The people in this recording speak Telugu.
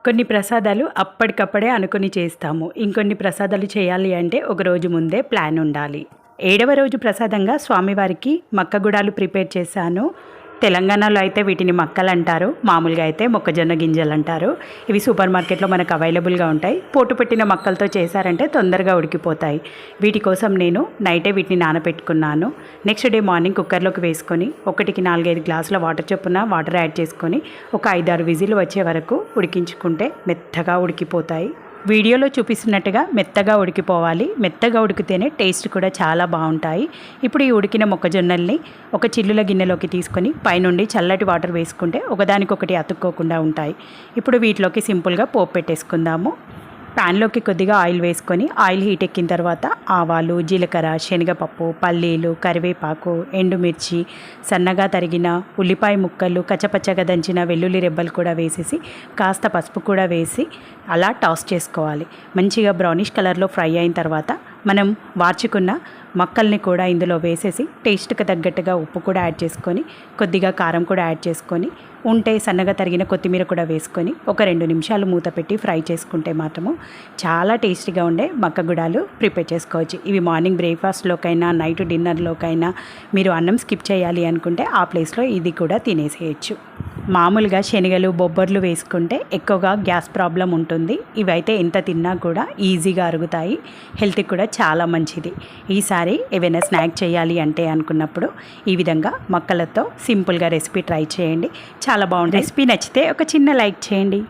కొన్ని ప్రసాదాలు అప్పటికప్పుడే అనుకుని చేస్తాము. ఇంకొన్ని ప్రసాదాలు చేయాలి అంటే ఒక రోజు ముందే ప్లాన్ ఉండాలి. 7వ రోజు ప్రసాదంగా స్వామివారికి మక్కగుడాలు ప్రిపేర్ చేశాను. తెలంగాణలో అయితే వీటిని మక్కలంటారు, మామూలుగా అయితే మొక్కజొన్న గింజలంటారు. ఇవి సూపర్ మార్కెట్లో మనకు అవైలబుల్గా ఉంటాయి. పోటు పెట్టిన మక్కలతో చేశారంటే తొందరగా ఉడికిపోతాయి. వీటి కోసం నేను నైటే వీటిని నానబెట్టుకున్నాను. నెక్స్ట్ డే మార్నింగ్ కుక్కర్లోకి వేసుకొని 1కి 4-5 గ్లాసుల వాటర్ చొప్పున వాటర్ యాడ్ చేసుకొని ఒక 5-6 విజిల్ వచ్చే వరకు ఉడికించుకుంటే మెత్తగా ఉడికిపోతాయి. వీడియోలో చూపిస్తున్నట్టుగా మెత్తగా ఉడికిపోవాలి. మెత్తగా ఉడికితేనే టేస్ట్ కూడా చాలా బాగుంటాయి. ఇప్పుడు ఈ ఉడికిన మొక్కజొన్నల్ని ఒక చిల్లుల గిన్నెలోకి తీసుకొని పైనుండి చల్లటి వాటర్ వేసుకుంటే ఒకదానికొకటి అతుక్కోకుండా ఉంటాయి. ఇప్పుడు వీటిలోకి సింపుల్గా పోపు పెట్టేసుకుందాము. ప్యాన్లోకి కొద్దిగా ఆయిల్ వేసుకొని ఆయిల్ హీట్ ఎక్కిన తర్వాత ఆవాలు, జీలకర్ర, శనగపప్పు, పల్లీలు, కరివేపాకు, ఎండుమిర్చి, సన్నగా తరిగిన ఉల్లిపాయ ముక్కలు, కచ్చపచ్చగా దంచిన వెల్లుల్లి రెబ్బలు కూడా వేసేసి కాస్త పసుపు కూడా వేసి అలా టాస్ చేసుకోవాలి. మంచిగా బ్రౌనిష్ కలర్లో ఫ్రై అయిన తర్వాత మనం వార్చుకున్న మక్కల్ని కూడా ఇందులో వేసేసి టేస్ట్కి తగ్గట్టుగా ఉప్పు కూడా యాడ్ చేసుకొని కొద్దిగా కారం కూడా యాడ్ చేసుకొని ఉంటే సన్నగా తరిగిన కొత్తిమీర కూడా వేసుకొని ఒక 2 నిమిషాలు మూత పెట్టి ఫ్రై చేసుకుంటే మాత్రము చాలా టేస్టీగా ఉండే మక్కగుడాలు ప్రిపేర్ చేసుకోవచ్చు. ఇవి మార్నింగ్ బ్రేక్ఫాస్ట్లోకైనా నైట్ డిన్నర్లోకైనా మీరు అన్నం స్కిప్ చేయాలి అనుకుంటే ఆ ప్లేస్లో ఇది కూడా తినేసేయచ్చు. మామూలుగా శనగలు, బొబ్బర్లు వేసుకుంటే ఎక్కువగా గ్యాస్ ప్రాబ్లం ఉంటుంది. ఇవైతే ఎంత తిన్నా కూడా ఈజీగా అరుగుతాయి. హెల్త్కి కూడా చాలా మంచిది. ఈసారి ఏవైనా స్నాక్ చేయాలి అంటే అనుకున్నప్పుడు ఈ విధంగా మక్కలతో సింపుల్గా రెసిపీ ట్రై చేయండి. చాలా బాగుంటుంది. రెసిపీ నచ్చితే ఒక చిన్న లైక్ చేయండి.